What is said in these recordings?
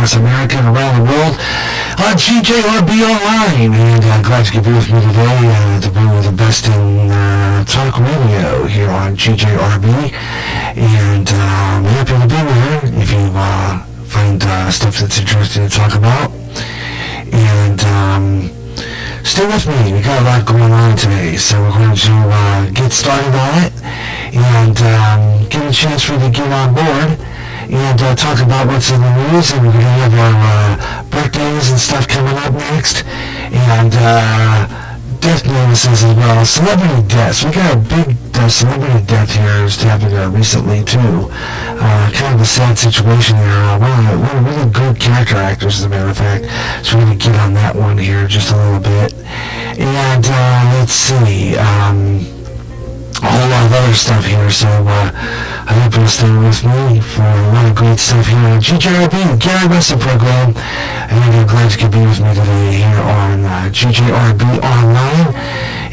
across America and around the world on GJRB Online. And glad you could be with me today to bring you the best in talk radio here on GJRB. And I'm happy to be here if you find stuff that's interesting to talk about. And stay with me. We got a lot going on today, so we're going to get started on it and give a chance for you to get on board and talk about what's in the news. And we're going to have our birthdays and stuff coming up next, and death notices as well. Celebrity deaths. We got a big celebrity death here that's happened recently too. Kind of a sad situation there. One of the really good character actors, as a matter of fact. So we're going to get on that one here just a little bit. And let's see. A whole lot of other stuff here, so I hope you'll stay with me for a lot of great stuff here on GJRB, Gary Russen program, and I'm glad you could be with me today here on GJRB Online,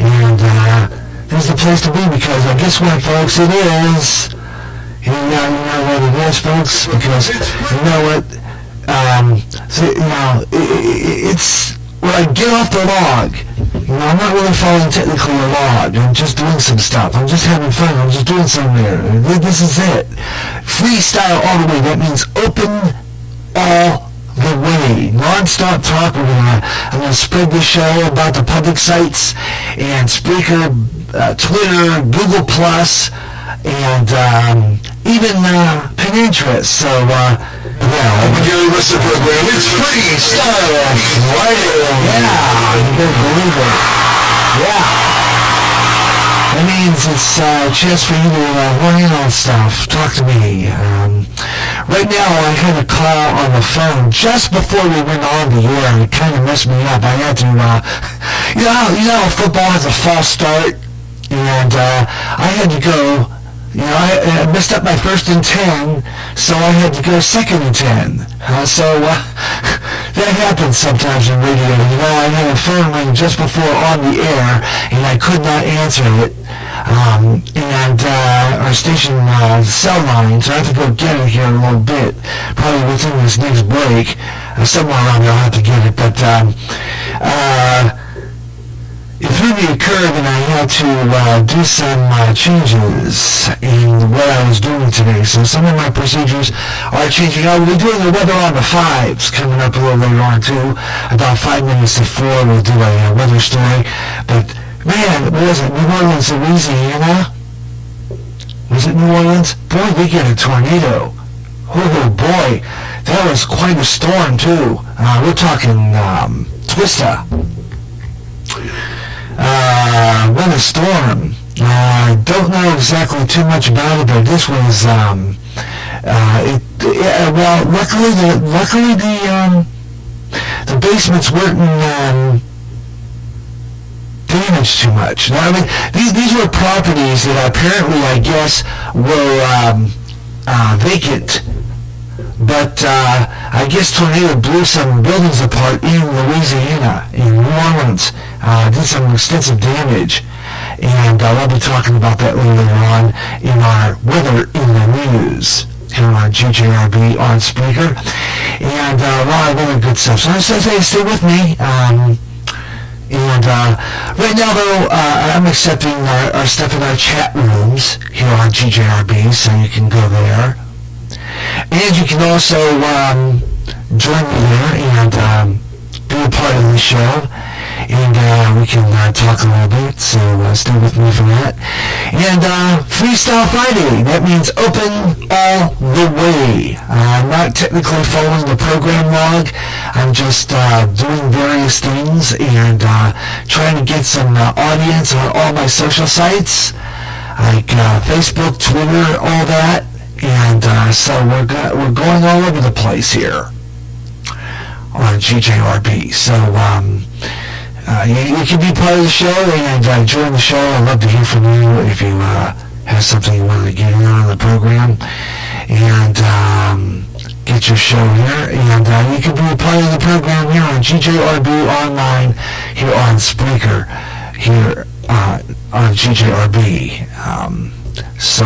and this is the place to be, because guess what, folks, it is, you know what it is, folks, because you know what, it's when I get off the log. I'm not really following technically a log. I'm just doing some stuff. I'm just having fun. I'm just doing something there. This is it. Freestyle all the way. That means open all the way. Non-stop talk. I'm gonna spread this show about the public sites and Spreaker, Twitter, Google Plus, and even Pinterest. So the Gary Russen program. It's Freestyle Friday. Yeah, you better believe it. Yeah. That means it's a chance for you to run in on stuff. Talk to me. Right now, I had a call on the phone just before we went on the air. It kind of messed me up. I had to, you know, football has a false start, and I had to go. I messed up my first and 10, so I had to go second and 10. That happens sometimes in radio. I had a phone ring just before on the air, and I could not answer it. And our station cell line, so I have to go get it here in a little bit, probably within this next break. Somewhere around there I'll have to get it, but it threw me a curve, and I had to do some changes in what I was doing today. So some of my procedures are changing. We'll be doing the weather on the 5s coming up a little later on too. About 5 minutes to 4, we'll do a weather story. But man, what was it? New Orleans, Louisiana? Was it New Orleans? Boy, we get a tornado. Oh boy, that was quite a storm too. We're talking Twista. What a storm. I don't know exactly too much about it, but this was, luckily the basements weren't, damaged too much. Now, I mean, these were properties that apparently, I guess, were, vacant. But I guess tornado blew some buildings apart in Louisiana, in New Orleans, did some extensive damage, and we'll be talking about that later on in our Weather in the News here on GJRB on Spreaker, and a lot of other good stuff. So I say stay with me. And right now, though, I'm accepting our stuff in our chat rooms here on GJRB, so you can go there. And you can also join me there and be a part of the show, and we can talk a little bit, so stay with me for that. And Freestyle Friday, that means open all the way. I'm not technically following the program log. I'm just doing various things and trying to get some audience on all my social sites, like Facebook, Twitter, all that. And so we're going all over the place here on GJRB. So you can be part of the show and join the show. I'd love to hear from you if you have something you want to get in on the program and get your show here. And you can be a part of the program here on GJRB Online, here on Spreaker, here on GJRB. So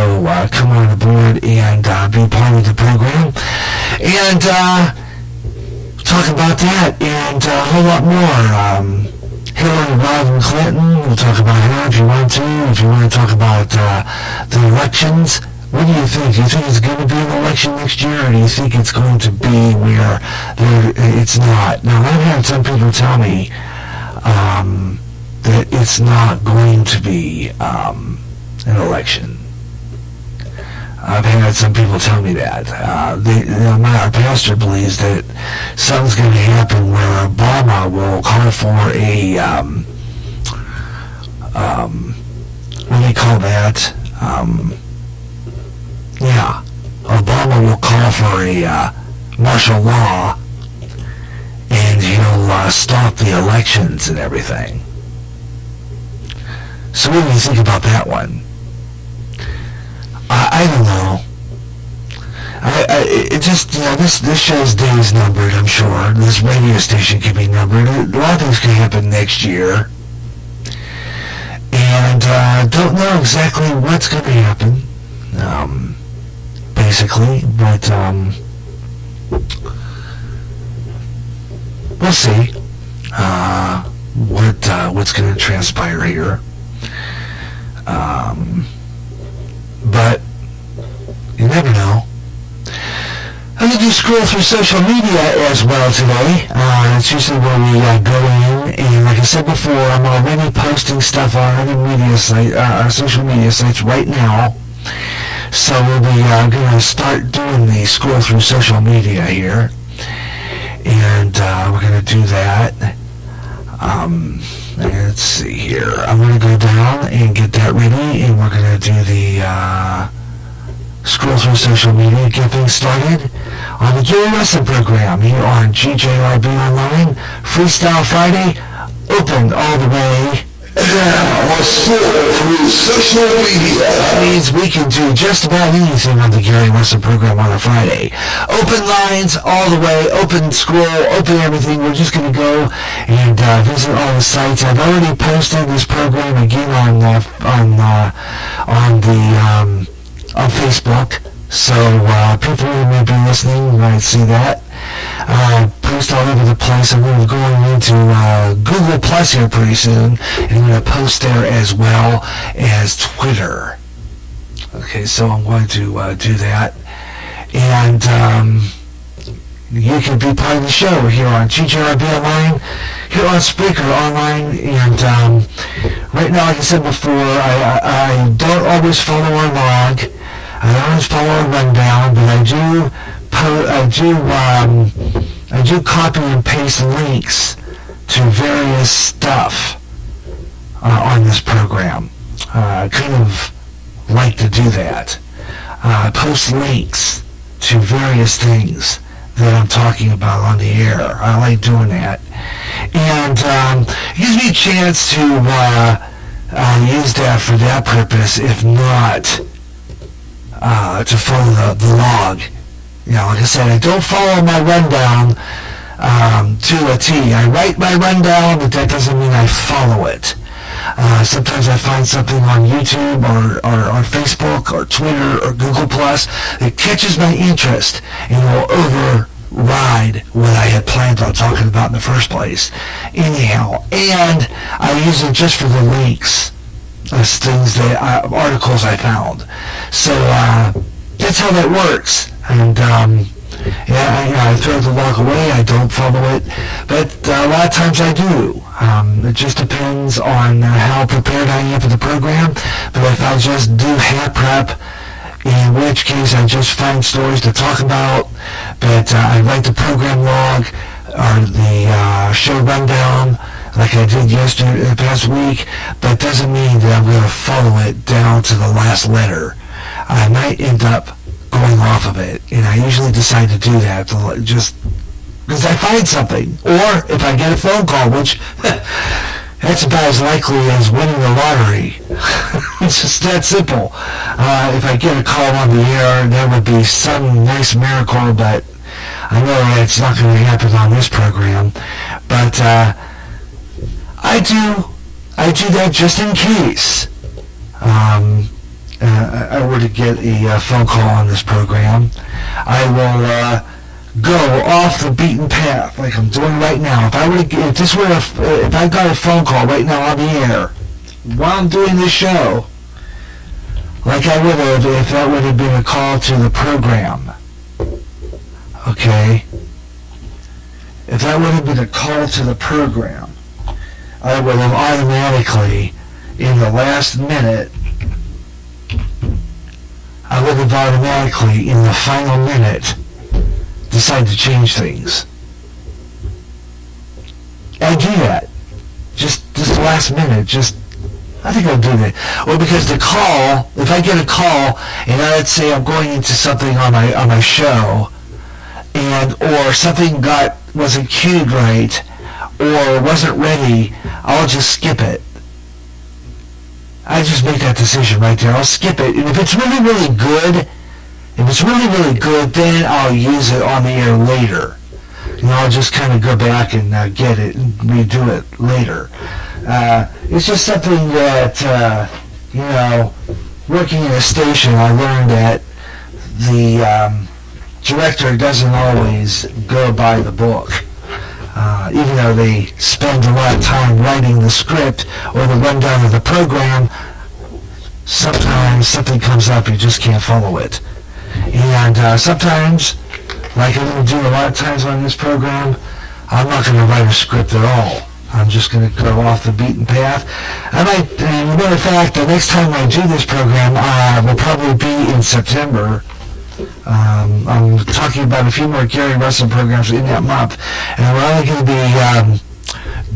come on aboard and be part of the program. And talk about that and a whole lot more. Hillary Rodham Clinton, we'll talk about her if you want to. If you want to talk about the elections, what do you think? Do you think it's going to be an election next year, or do you think it's going to be where it's not? Now, I've had some people tell me that it's not going to be an election. I've had some people tell me that. Our pastor believes that something's going to happen where Obama will call for a, what do you call that? Obama will call for a martial law, and he'll stop the elections and everything. So what do you think about that one? I don't know. It just, this show's days numbered, I'm sure. This radio station can be numbered. A lot of things can happen next year. And don't know exactly what's going to happen, basically. But we'll see what's going to transpire here. But you never know. I'm going to scroll through social media as well today. It's usually where we go in, and like I said before, I'm already posting stuff on other media social media sites right now. So we'll be going to start doing the scroll through social media here, and we're going to do that. Let's see here. I'm going to go down and get that ready, and we're going to do the scroll through social media, get things started on the Gary Russen program here on GJRB Online. Freestyle Friday, open all the way. Now, scroll through social media. That means we can do just about anything on the Gary Russen program on a Friday. Open lines all the way, open scroll, open everything. We're just going to go and visit all the sites. I've already posted this program again on Facebook, so people who may be listening might see that. Post all over the place. I'm going to be going into Google Plus here pretty soon, and I'm going to post there as well as Twitter. Okay, so I'm going to do that, and you can be part of the show here on GJRB Online, here on Spreaker Online, and right now, like I said before, I don't always follow our log. I don't always follow our rundown, but I do copy and paste links to various stuff on this program. I kind of like to do that. Post links to various things that I'm talking about on the air. I like doing that. And it gives me a chance to use that for that purpose, if not to follow the log. Like I said, I don't follow my rundown to a T. I write my rundown, but that doesn't mean I follow it. Sometimes I find something on YouTube or Facebook or Twitter or Google Plus that catches my interest and will override what I had planned on talking about in the first place. Anyhow, and I use it just for the links as things articles I found. So that's how that works. And I throw the log away. I don't follow it, but a lot of times I do. It just depends on how prepared I am for the program. But if I just do hat prep, in which case I just find stories to talk about. But I write the program log or the show rundown like I did the past week, but doesn't mean that I'm going to follow it down to the last letter. I might end up going off of it, and I usually decide to do that just because I find something, or if I get a phone call, which that's about as likely as winning the lottery. It's just that simple. If I get a call on the air, that would be some nice miracle, but I know it's not going to happen on this program. But I do that just in case I were to get a phone call on this program. I will go off the beaten path like I'm doing right now, if I got a phone call right now on the air while I'm doing this show, like I would have if that would have been a call to the program, okay? If that would have been a call to the program, I would have automatically, in the last minute, in the final minute, decide to change things. I do that. Just this last minute, I think I'll do that. Or because the call, if I get a call, and let's say I'm going into something on my show, or something wasn't queued right, or wasn't ready, I'll just skip it. I just make that decision right there. I'll skip it. And if it's really, really good, then I'll use it on the air later. I'll just kind of go back and get it and redo it later. It's just something that, working in a station, I learned that the director doesn't always go by the book. Even though they spend a lot of time writing the script or the rundown of the program, sometimes something comes up, you just can't follow it. And sometimes, like I'm going to do a lot of times on this program, I'm not going to write a script at all. I'm just going to go off the beaten path. As a matter of fact, the next time I do this program will probably be in September. I'm talking about a few more Gary Russen programs in that month, and we're only going to be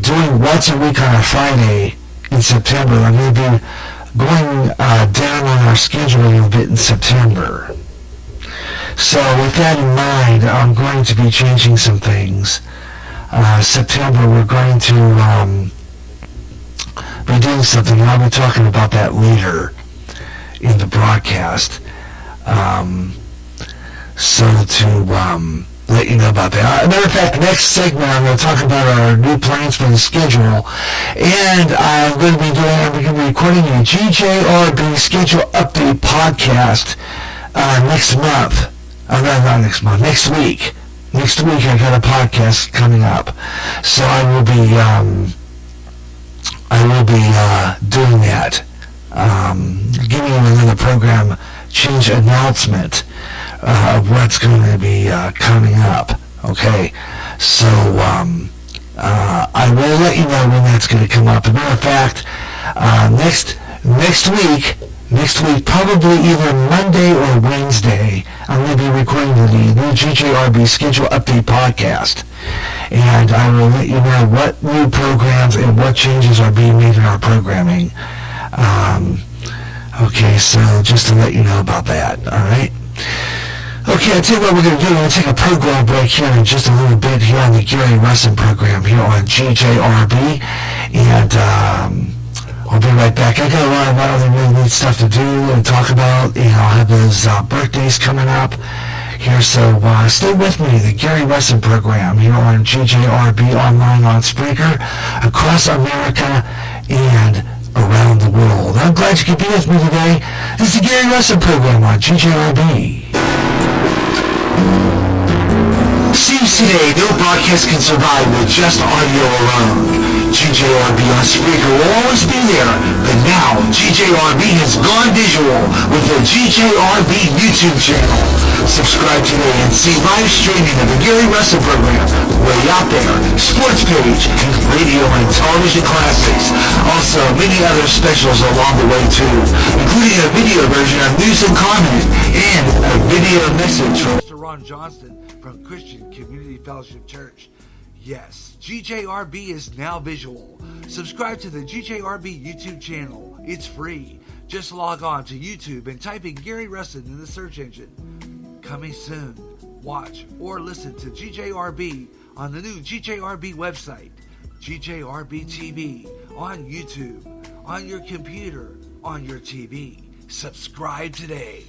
doing once a week on a Friday in September. I'm going to be going down on our schedule a little bit in September. So with that in mind, I'm going to be changing some things. September, we're going to be doing something, and I'll be talking about that later in the broadcast. So to let you know about that. As a matter of fact, next segment I'm going to talk about our new plans for the schedule, and I'm going to be recording a GJRB schedule update podcast next month. Not next month. Next week. Next week I got a podcast coming up, so I will be doing that. Giving you another program change announcement of what's going to be coming up. Okay, so I will let you know when that's going to come up. As a matter of fact, next week, probably either Monday or Wednesday, I'm going to be recording the new GJRB schedule update podcast, and I will let you know what new programs and what changes are being made in our programming. Okay, so just to let you know about that, all right? Okay, I'll tell you what we're going to do. We're going to take a program break here in just a little bit here on the Gary Russen program here on GJRB, and I'll be right back. I got a lot of other really neat stuff to do and talk about, and I'll have those birthdays coming up here, so stay with me. The Gary Russen program here on GJRB online on Spreaker across America and around the world. I'm glad you could be with me today. This is the Gary Russen program on GJRB. Seems today no broadcast can survive with just audio alone. GJRB on Spreaker will always be there, but now GJRB has gone visual with the GJRB YouTube channel. Subscribe today and see live streaming of the Gary Russen program, Way Out There, Sports Page, and radio and television classics. Also, many other specials along the way too, including a video version of News and Comment and a video message from Mr. Ron Johnston from Christian Community Fellowship Church. Yes, GJRB is now visual. Subscribe to the GJRB YouTube channel. It's free. Just log on to YouTube and type in Gary Russen in the search engine. Coming soon. Watch or listen to GJRB on the new GJRB website, GJRB TV, on YouTube, on your computer, on your TV. Subscribe today.